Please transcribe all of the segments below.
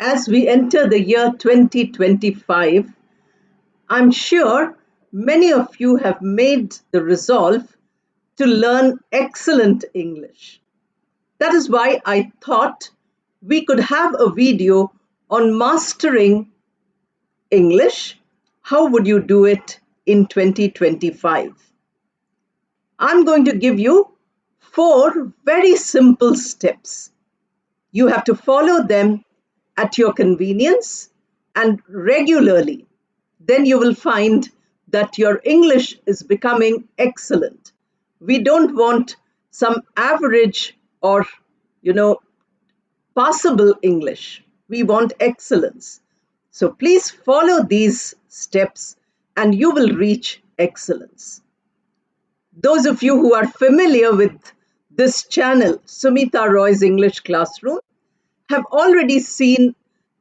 As we enter the year 2025, I'm sure many of you have made the resolve to learn excellent English. That is why I thought we could have a video on mastering English. How would you do it in 2025? I'm going to give you 4 very simple steps. You have to follow them at your convenience and regularly. Then you will find that your English is becoming excellent. We don't want some average or, you know, passable English. We want excellence. So please follow these steps and you will reach excellence. Those of you who are familiar with this channel, Sumita Roy's English Classroom, have already seen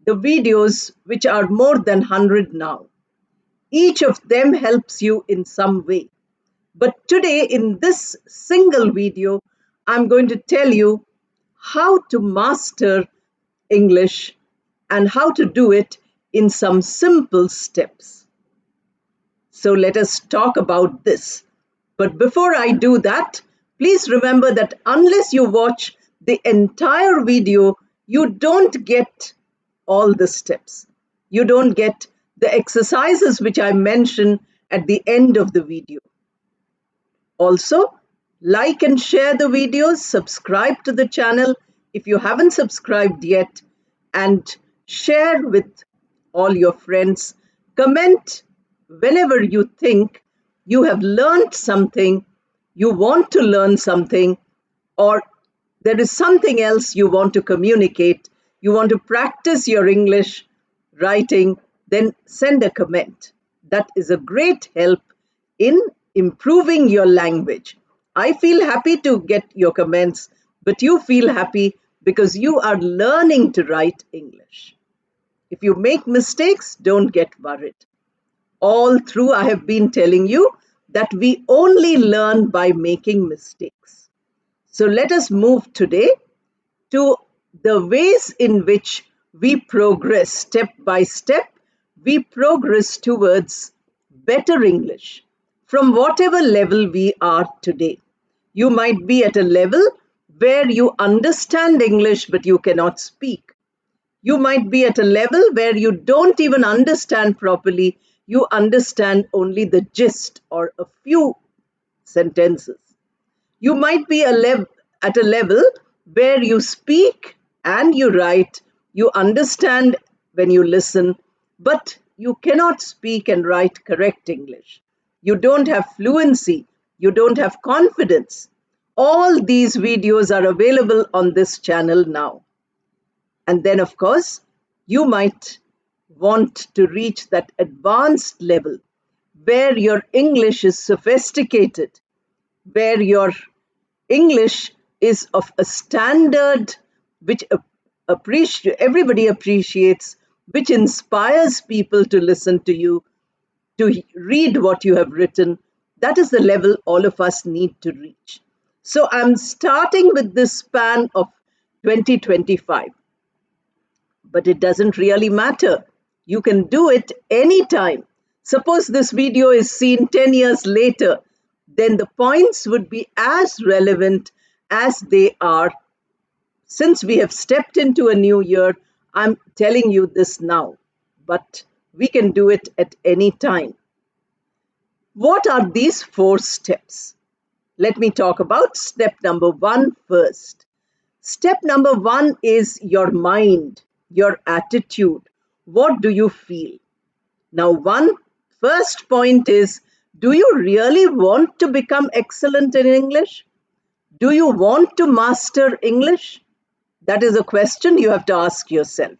the videos, which are more than 100 now. Each of them helps you in some way. But today, in this single video, I'm going to tell you how to master English and how to do it in some simple steps. So let us talk about this. But before I do that, please remember that unless you watch the entire video, you don't get all the steps. You don't get the exercises which I mention at the end of the video. Also, like and share the videos, subscribe to the channel if you haven't subscribed yet, and share with all your friends. Comment whenever you think you have learned something, you want to learn something, or there is something else you want to communicate, you want to practice your English writing, then send a comment. That is a great help in improving your language. I feel happy to get your comments, but you feel happy because you are learning to write English. If you make mistakes, don't get worried. All through, I have been telling you that we only learn by making mistakes. So let us move today to the ways in which we progress step by step. We progress towards better English from whatever level we are today. You might be at a level where you understand English but you cannot speak. You might be at a level where you don't even understand properly. You understand only the gist or a few sentences. You might be at a level where you speak and you write, you understand when you listen, but you cannot speak and write correct English. You don't have fluency, you don't have confidence. All these videos are available on this channel now. And then, of course, you might want to reach that advanced level where your English is sophisticated, where your English is of a standard which everybody appreciates, which inspires people to listen to you, to read what you have written. That is the level all of us need to reach. So I'm starting with this span of 2025. But it doesn't really matter. You can do it anytime. Suppose this video is seen 10 years later, then the points would be as relevant as they are. Since we have stepped into a new year, I'm telling you this now, but we can do it at any time. What are these 4 steps? Let me talk about step number 1 first. Step number 1 is your mind, your attitude. What do you feel? Now, first point is, do you really want to become excellent in English? Do you want to master English? That is a question you have to ask yourself.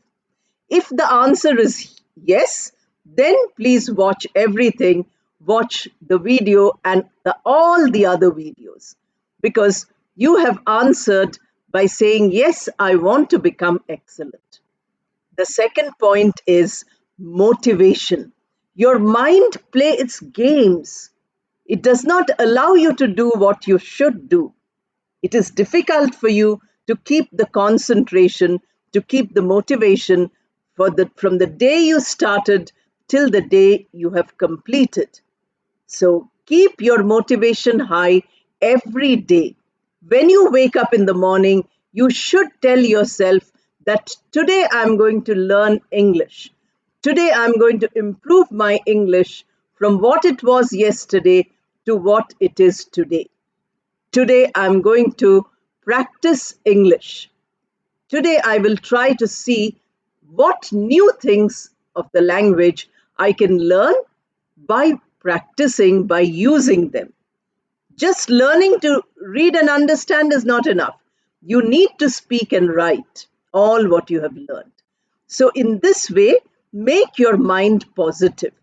If the answer is yes, then please watch everything. Watch the video and all the other videos, because you have answered by saying, yes, I want to become excellent. The second point is motivation. Your mind plays its games. It does not allow you to do what you should do. It is difficult for you to keep the concentration, to keep the motivation from the day you started till the day you have completed. So keep your motivation high every day. When you wake up in the morning, you should tell yourself that today I'm going to learn English. Today I'm going to improve my English from what it was yesterday to what it is today. Today I'm going to practice English. Today I will try to see what new things of the language I can learn by practicing, by using them. Just learning to read and understand is not enough. You need to speak and write all what you have learned. So, in this way, make your mind positive.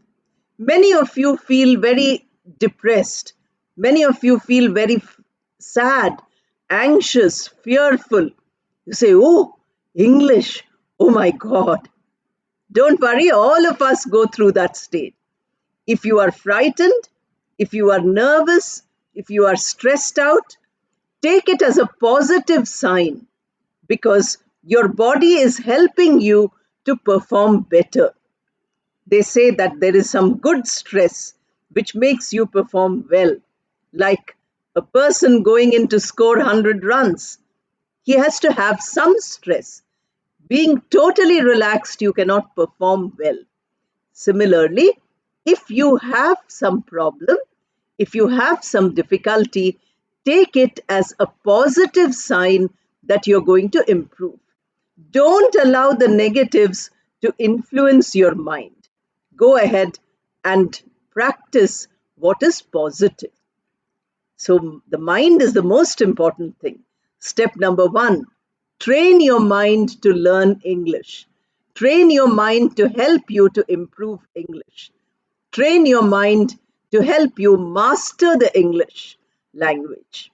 Many of you feel very depressed. Many of you feel very sad, anxious, fearful. You say, "Oh, English. Oh my God." Don't worry, all of us go through that state. If you are frightened, if you are nervous, if you are stressed out, take it as a positive sign because your body is helping you to perform better. They say that there is some good stress which makes you perform well, like a person going in to score 100 runs. He has to have some stress. Being totally relaxed, you cannot perform well. Similarly, if you have some problem, if you have some difficulty, take it as a positive sign that you're going to improve. Don't allow the negatives to influence your mind. Go ahead and practice what is positive. So, the mind is the most important thing. Step number one, train your mind to learn English. Train your mind to help you to improve English. Train your mind to help you master the English language.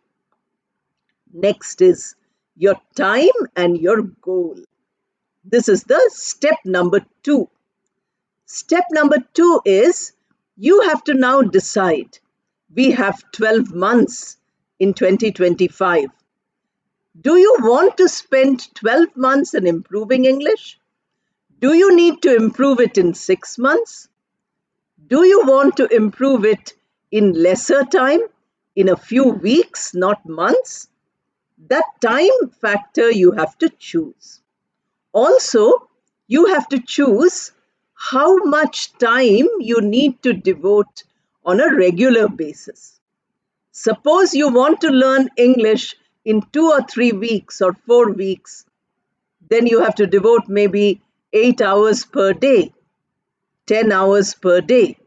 Next is your time and your goal. This is the step number two. Step number two is you have to now decide. We have 12 months in 2025. Do you want to spend 12 months in improving English? Do you need to improve it in 6 months? Do you want to improve it in lesser time, in a few weeks, not months? That time factor you have to choose. Also, you have to choose how much time you need to devote on a regular basis. Suppose you want to learn English in 2 or 3 weeks or 4 weeks, then you have to devote maybe 8 hours per day, 10 hours per day.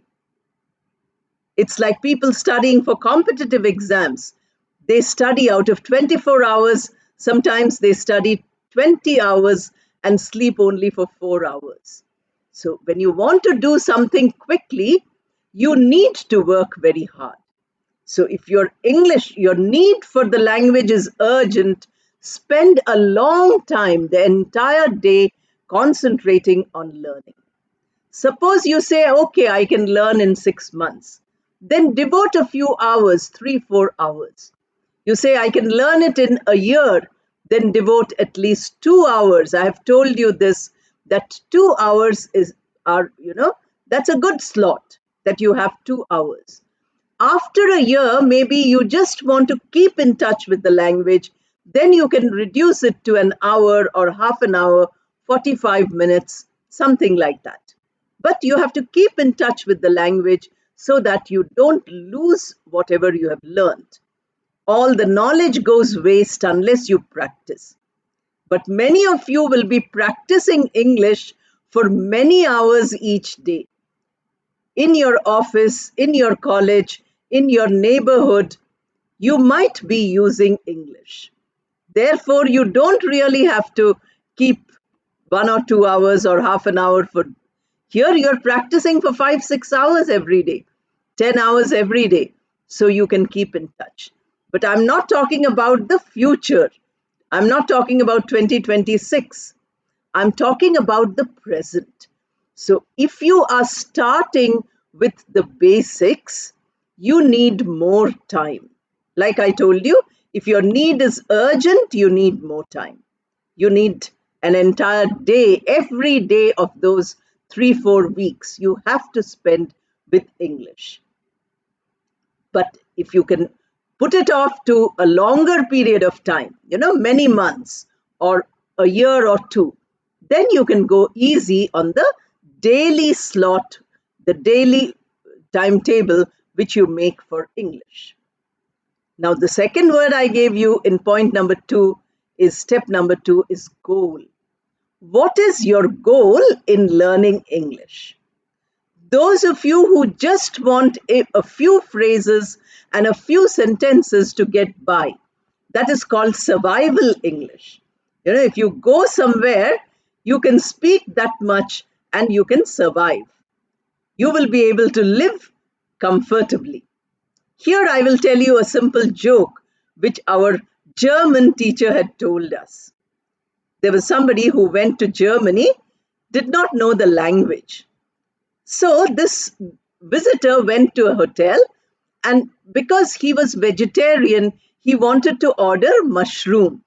It's like people studying for competitive exams. They study out of 24 hours. Sometimes they study 20 hours and sleep only for 4 hours. So when you want to do something quickly, you need to work very hard. So if your English, your need for the language is urgent, spend a long time, the entire day, concentrating on learning. Suppose you say, okay, I can learn in 6 months. Then devote a few hours, 3, 4 hours. You say, I can learn it in a year. Then devote at least 2 hours. I have told you this, that 2 hours that's a good slot that you have 2 hours. After a year, maybe you just want to keep in touch with the language. Then you can reduce it to an hour or half an hour, 45 minutes, something like that. But you have to keep in touch with the language so that you don't lose whatever you have learned. All the knowledge goes waste unless you practice. But many of you will be practicing English for many hours each day. In your office, in your college, in your neighborhood, you might be using English. Therefore, you don't really have to keep 1 or 2 hours or half an hour for. Here, you're practicing for 5, 6 hours every day, 10 hours every day, so you can keep in touch. But I'm not talking about the future. I'm not talking about 2026. I'm talking about the present. So if you are starting with the basics, you need more time. Like I told you, if your need is urgent, you need more time. You need an entire day, every day of those 3-4 weeks, you have to spend with English. But if you can put it off to a longer period of time, many months or a year or two, then you can go easy on the daily slot, the daily timetable which you make for English. Now, the second word I gave you in point number 2 is step number 2 is goal. What is your goal in learning English? Those of you who just want a few phrases and a few sentences to get by, that is called survival English. If you go somewhere, you can speak that much and you can survive. You will be able to live comfortably. Here I will tell you a simple joke which our German teacher had told us. There was somebody who went to Germany, did not know the language. So this visitor went to a hotel, and because he was vegetarian, he wanted to order mushroom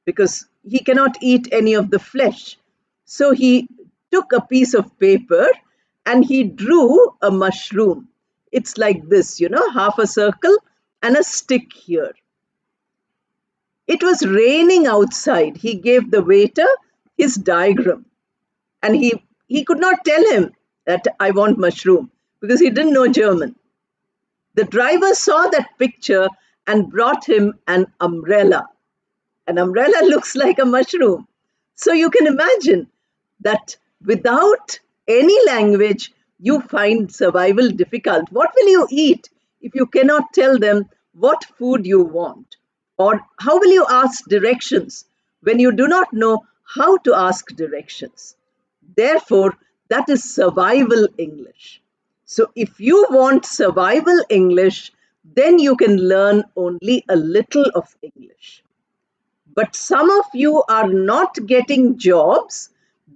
because he cannot eat any of the flesh. So he took a piece of paper and he drew a mushroom. It's like this, half a circle and a stick here. It was raining outside. He gave the waiter his diagram, and he could not tell him that I want mushroom because he didn't know German. The driver saw that picture and brought him an umbrella. An umbrella looks like a mushroom. So you can imagine that without any language, you find survival difficult. What will you eat if you cannot tell them what food you want? Or how will you ask directions when you do not know how to ask directions? Therefore, that is survival English. So if you want survival English, then you can learn only a little of English. But some of you are not getting jobs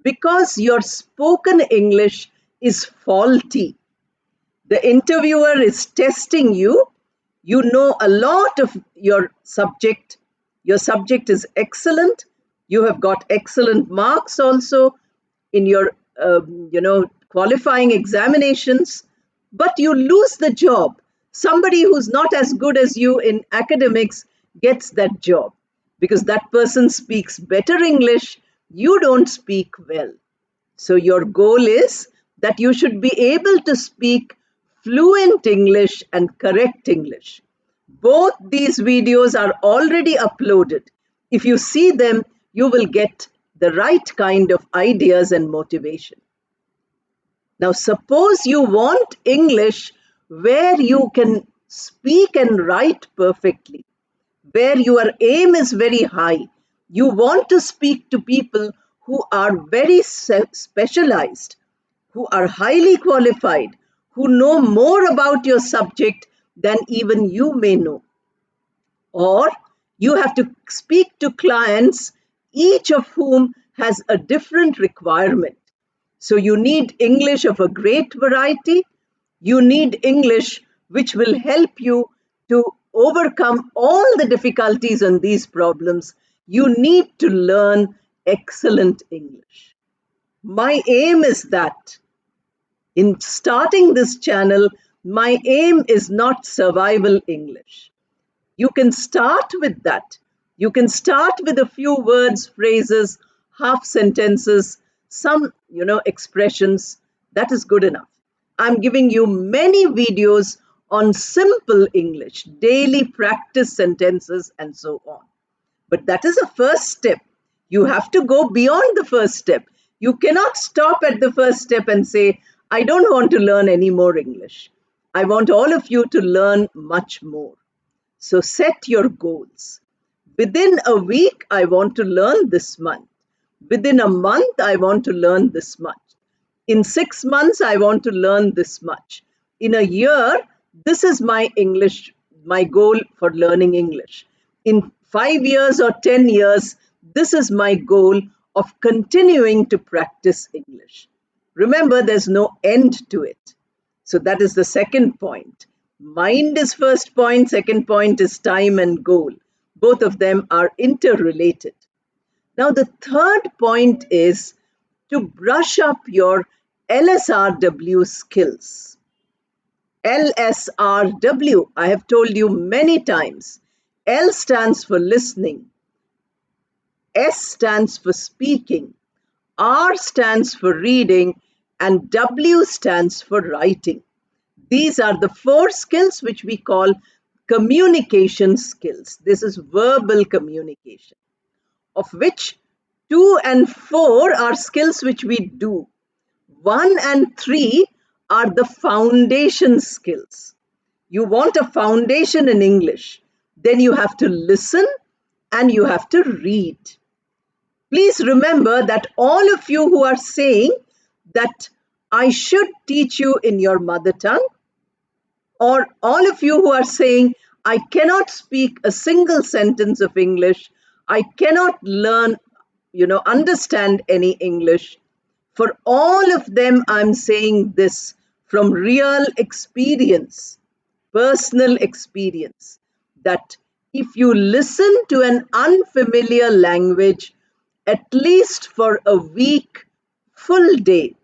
because your spoken English is faulty. The interviewer is testing you. You know a lot of your subject. Your subject is excellent. You have got excellent marks also in your, qualifying examinations. But you lose the job. Somebody who's not as good as you in academics gets that job because that person speaks better English. You don't speak well. So your goal is that you should be able to speak fluent English and correct English. Both these videos are already uploaded. If you see them, you will get the right kind of ideas and motivation. Now, suppose you want English where you can speak and write perfectly, where your aim is very high. You want to speak to people who are very specialized, who are highly qualified, who know more about your subject than even you may know. Or you have to speak to clients, each of whom has a different requirement. So you need English of a great variety. You need English which will help you to overcome all the difficulties and these problems. You need to learn excellent English. My aim is that in starting this channel, my aim is not survival English. You can start with that. You can start with a few words, phrases, half sentences, some, expressions. That is good enough. I'm giving you many videos on simple English, daily practice sentences, and so on. But that is a first step. You have to go beyond the first step. You cannot stop at the first step and say, I don't want to learn any more English. I want all of you to learn much more. So set your goals. Within a week, I want to learn this much. Within a month, I want to learn this much. In 6 months, I want to learn this much. In a year, this is my English, my goal for learning English. In 5 years or 10 years, this is my goal of continuing to practice English. Remember, there's no end to it. So that is the second point. Mind is first point, second point is time and goal. Both of them are interrelated. Now, the third point is to brush up your LSRW skills. LSRW, I have told you many times. L stands for listening, S stands for speaking, R stands for reading, and W stands for writing. These are the four skills which we call communication skills. This is verbal communication, of which 2 and 4 are skills which we do. 1 and 3 are the foundation skills. You want a foundation in English, then you have to listen and you have to read. Please remember that all of you who are saying that I should teach you in your mother tongue, or all of you who are saying, I cannot speak a single sentence of English, I cannot learn, understand any English. For all of them, I'm saying this from real experience, personal experience, that if you listen to an unfamiliar language, at least for a week, full day,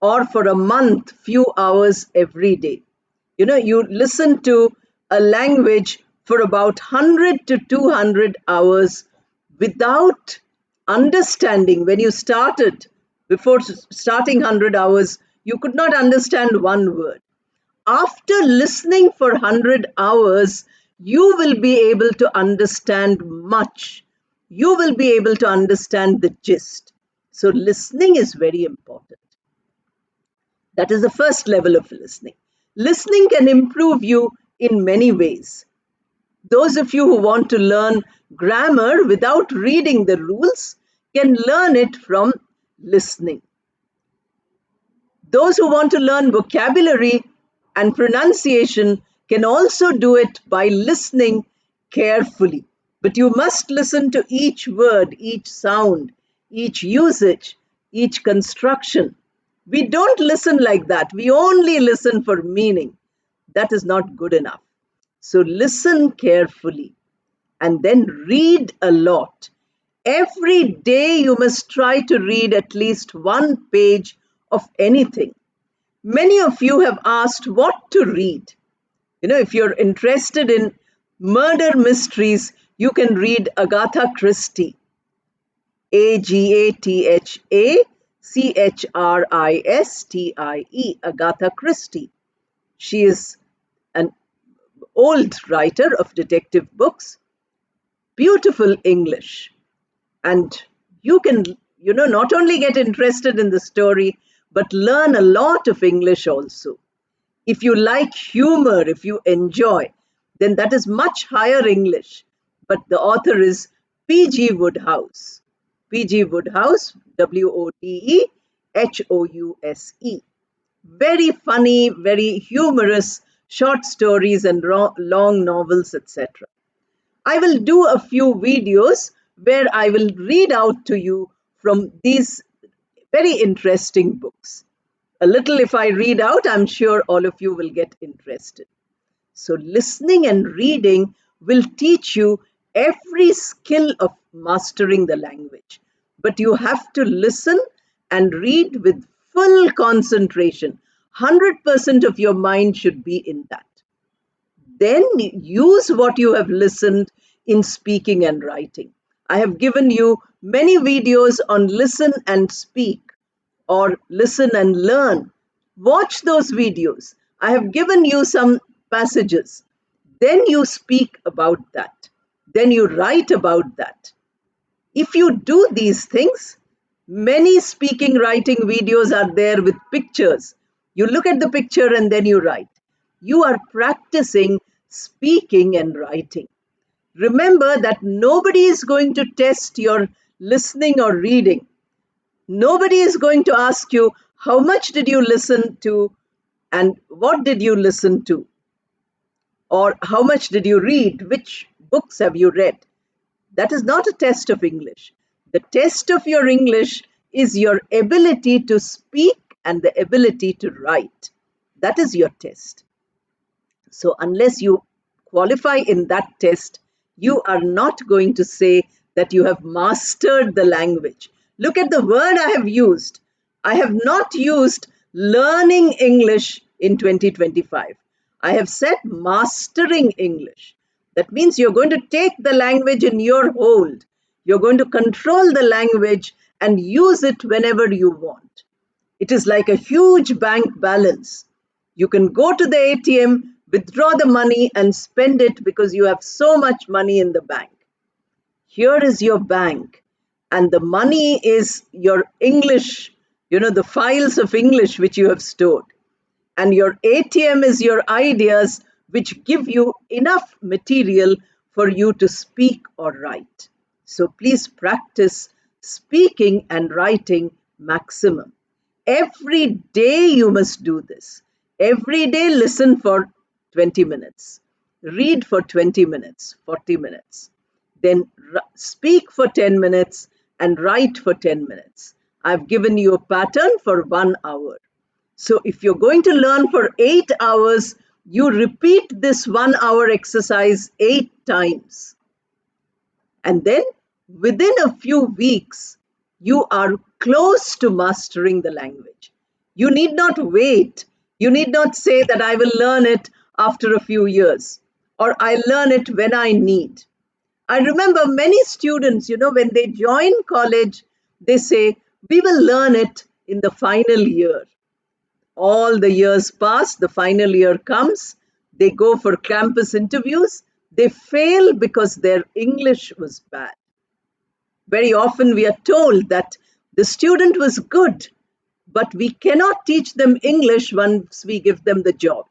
or for a month, few hours every day, you listen to a language for about 100 to 200 hours without understanding. When you started, before starting 100 hours, you could not understand one word. After listening for 100 hours, you will be able to understand much. You will be able to understand the gist. So, listening is very important. That is the first level of listening. Listening can improve you in many ways. Those of you who want to learn grammar without reading the rules can learn it from listening. Those who want to learn vocabulary and pronunciation can also do it by listening carefully. But you must listen to each word, each sound, each usage, each construction. We don't listen like that. We only listen for meaning. That is not good enough. So listen carefully and then read a lot. Every day you must try to read at least one page of anything. Many of you have asked what to read. If you're interested in murder mysteries, you can read Agatha Christie. Agatha Christie, Agatha Christie. She is an old writer of detective books, beautiful English. And you can, not only get interested in the story, but learn a lot of English also. If you like humor, if you enjoy, then that is much higher English. But the author is P.G. Wodehouse. P.G. Wodehouse, Wodehouse. Very funny, very humorous short stories and long novels, etc. I will do a few videos where I will read out to you from these very interesting books. A little if I read out, I'm sure all of you will get interested. So, listening and reading will teach you every skill of mastering the language. But you have to listen and read with full concentration. 100% of your mind should be in that. Then use what you have listened in speaking and writing. I have given you many videos on listen and speak or listen and learn. Watch those videos. I have given you some passages. Then you speak about that. Then you write about that. If you do these things, many speaking, writing videos are there with pictures. You look at the picture and then you write. You are practicing speaking and writing. Remember that nobody is going to test your listening or reading. Nobody is going to ask you, how much did you listen to and what did you listen to? Or how much did you read? Which books have you read? That is not a test of English. The test of your English is your ability to speak and the ability to write. That is your test. So, unless you qualify in that test, you are not going to say that you have mastered the language. Look at the word I have used. I have not used learning English in 2025. I have said mastering English. That means you're going to take the language in your hold. You're going to control the language and use it whenever you want. It is like a huge bank balance. You can go to the ATM, withdraw the money, and spend it because you have so much money in the bank. Here is your bank, and the money is your English, the files of English which you have stored. And your ATM is your ideas, which give you enough material for you to speak or write. So please practice speaking and writing maximum. Every day you must do this. Every day listen for 20 minutes. Read for 20 minutes, 40 minutes. Then speak for 10 minutes and write for 10 minutes. I've given you a pattern for 1 hour. So if you're going to learn for 8 hours, you repeat this 1 hour exercise 8 times. And then within a few weeks, you are close to mastering the language. You need not wait. You need not say that I will learn it after a few years or I learn it when I need. I remember many students, when they join college, they say, we will learn it in the final year. All the years pass, the final year comes, they go for campus interviews, they fail because their English was bad. Very often we are told that the student was good, but we cannot teach them English once we give them the job.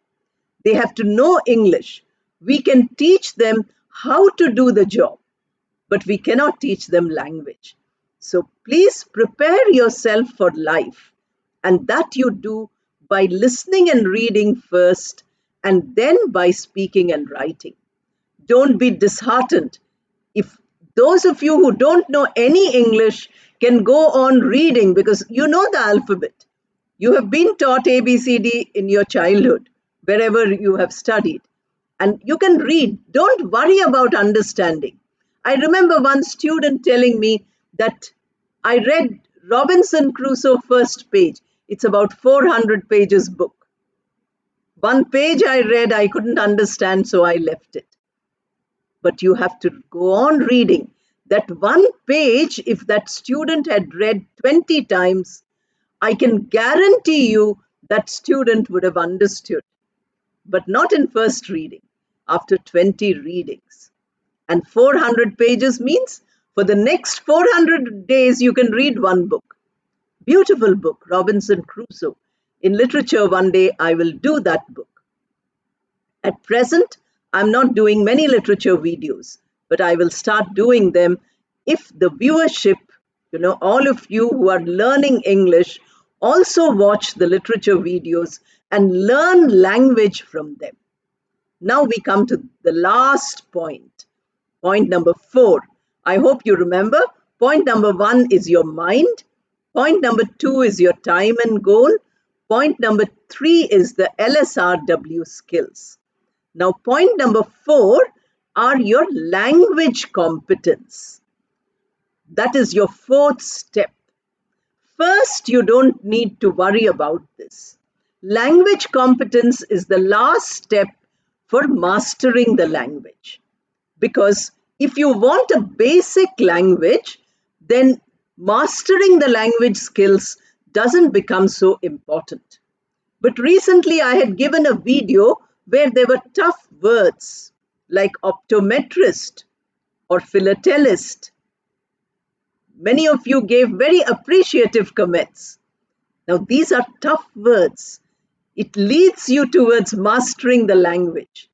They have to know English. We can teach them how to do the job, but we cannot teach them language. So please prepare yourself for life, and that you do by listening and reading first, and then by speaking and writing. Don't be disheartened. If those of you who don't know any English can go on reading because you know the alphabet, you have been taught ABCD in your childhood, wherever you have studied, and you can read. Don't worry about understanding. I remember one student telling me that I read Robinson Crusoe first page. It's about 400 pages book. One page I read, I couldn't understand, so I left it. But you have to go on reading. That one page, if that student had read 20 times, I can guarantee you that student would have understood, but not in first reading, after 20 readings. And 400 pages means for the next 400 days, you can read one book. Beautiful book, Robinson Crusoe. In literature, one day I will do that book. At present, I'm not doing many literature videos, but I will start doing them if the viewership, all of you who are learning English, also watch the literature videos and learn language from them. Now we come to the last point. Point number 4. I hope you remember. Point number 1 is your mind. Point number 2 is your time and goal. Point number 3 is the LSRW skills. Now, point number 4 are your language competence. That is your 4th step. First, you don't need to worry about this. Language competence is the last step for mastering the language. Because if you want a basic language, then mastering the language skills doesn't become so important. But recently I had given a video where there were tough words like optometrist or philatelist. Many of you gave very appreciative comments. Now, these are tough words. It leads you towards mastering the language.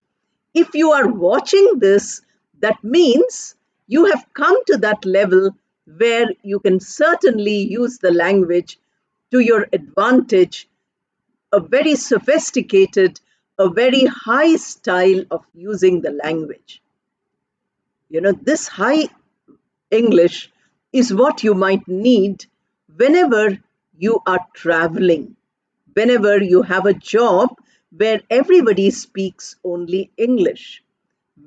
If you are watching this, that means you have come to that level where you can certainly use the language to your advantage, a very sophisticated, a very high style of using the language. This high English is what you might need whenever you are traveling, whenever you have a job where everybody speaks only English,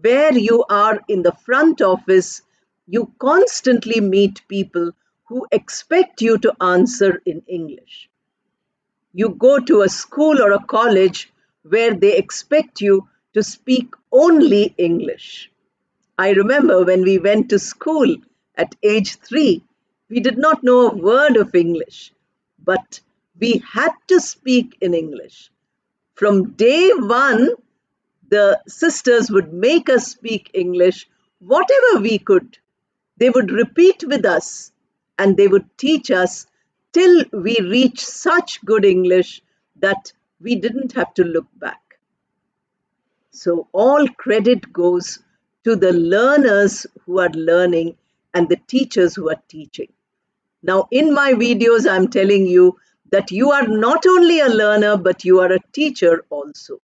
where you are in the front office You constantly meet people who expect you to answer in English. You go to a school or a college where they expect you to speak only English. I remember when we went to school at age 3, we did not know a word of English, but we had to speak in English. From day one, the sisters would make us speak English, whatever we could. They would repeat with us and they would teach us till we reached such good English that we didn't have to look back. So all credit goes to the learners who are learning and the teachers who are teaching. Now, in my videos, I'm telling you that you are not only a learner, but you are a teacher also.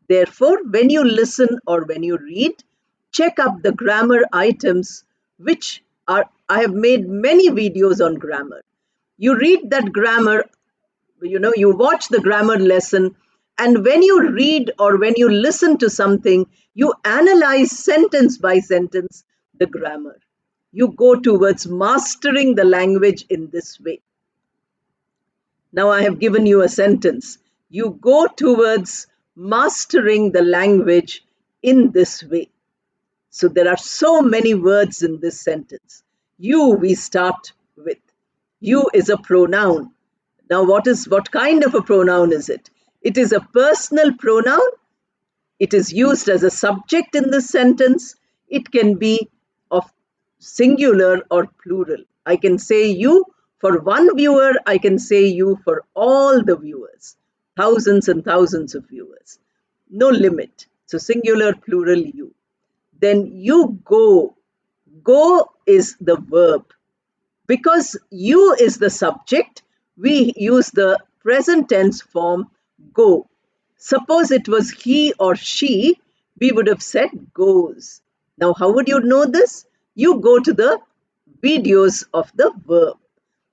Therefore, when you listen or when you read, check up the grammar items, which are, I have made many videos on grammar. You read that grammar, you watch the grammar lesson, and when you read or when you listen to something, you analyze sentence by sentence the grammar. You go towards mastering the language in this way. Now I have given you a sentence. You go towards mastering the language in this way. So there are so many words in this sentence. You we start with. You is a pronoun. Now what kind of a pronoun is it? It is a personal pronoun. It is used as a subject in this sentence. It can be of singular or plural. I can say you for one viewer, I can say you for all the viewers, thousands and thousands of viewers. No limit. So singular, plural, you. Then you go. Go is the verb. Because you is the subject, we use the present tense form go. Suppose it was he or she, we would have said goes. Now, how would you know this? You go to the videos of the verb.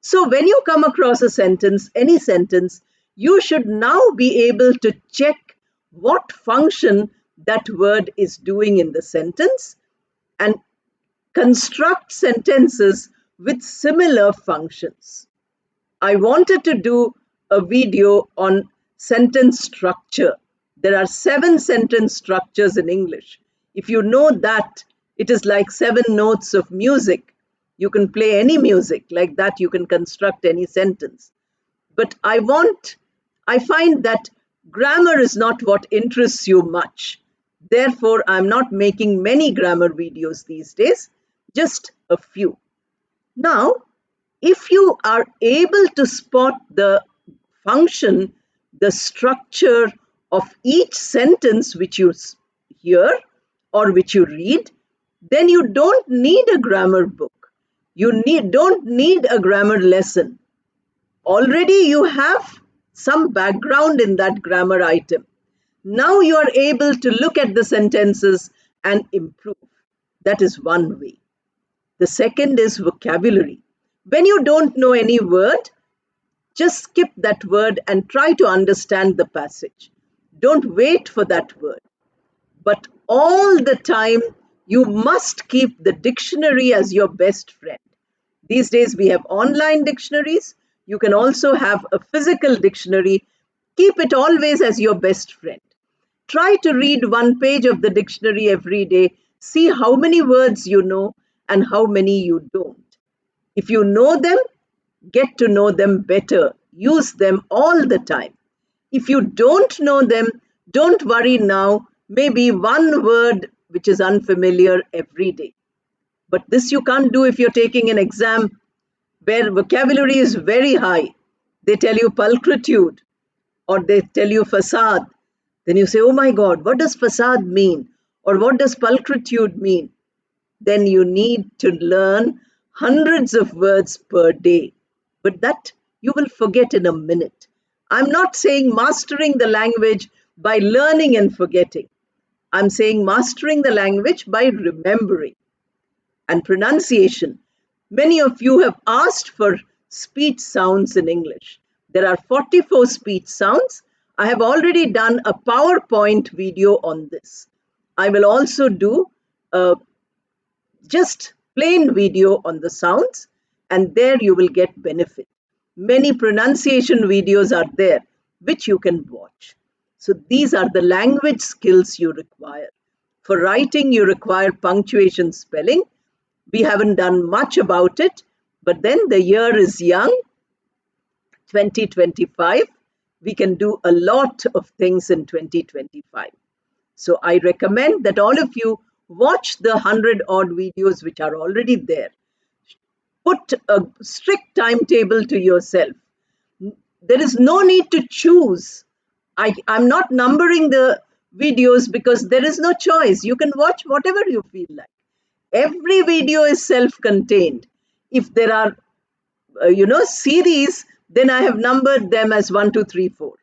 So, when you come across a sentence, any sentence, you should now be able to check what function that word is doing in the sentence and construct sentences with similar functions. I wanted to do a video on sentence structure. There are 7 sentence structures in English. If you know that, it is like 7 notes of music. You can play any music like that, you can construct any sentence. But I find that grammar is not what interests you much. Therefore, I'm not making many grammar videos these days, just a few. Now, if you are able to spot the function, the structure of each sentence which you hear or which you read, then you don't need a grammar book. Don't need a grammar lesson. Already you have some background in that grammar item. Now you are able to look at the sentences and improve. That is one way. The second is vocabulary. When you don't know any word, just skip that word and try to understand the passage. Don't wait for that word. But all the time, you must keep the dictionary as your best friend. These days, we have online dictionaries. You can also have a physical dictionary. Keep it always as your best friend. Try to read one page of the dictionary every day. See how many words you know and how many you don't. If you know them, get to know them better. Use them all the time. If you don't know them, don't worry now. Maybe one word which is unfamiliar every day. But this you can't do if you're taking an exam where vocabulary is very high. They tell you pulchritude or they tell you facade. Then you say, oh my God, what does facade mean? Or what does pulchritude mean? Then you need to learn hundreds of words per day. But that you will forget in a minute. I'm not saying mastering the language by learning and forgetting. I'm saying mastering the language by remembering. And pronunciation. Many of you have asked for speech sounds in English. There are 44 speech sounds. I have already done a PowerPoint video on this. I will also do just plain video on the sounds, and there you will get benefit. Many pronunciation videos are there which you can watch. So these are the language skills you require. For writing, you require punctuation, spelling. We haven't done much about it, but then the year is young, 2025. We can do a lot of things in 2025. So I recommend that all of you watch the 100 odd videos which are already there. Put a strict timetable to yourself. There is no need to choose. I'm not numbering the videos because there is no choice. You can watch whatever you feel like. Every video is self contained. If there are, series, then I have numbered them as 1, 2, 3, 4.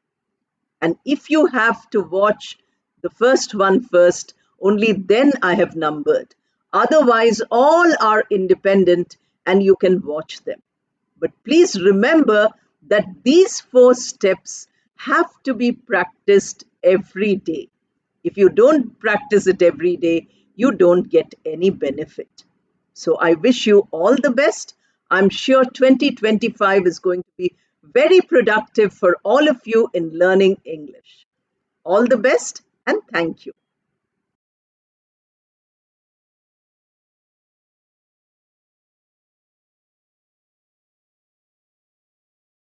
And if you have to watch the first one first, only then I have numbered. Otherwise, all are independent and you can watch them. But please remember that these 4 steps have to be practiced every day. If you don't practice it every day, you don't get any benefit. So I wish you all the best. I'm sure 2025 is going to be very productive for all of you in learning English. All the best and thank you.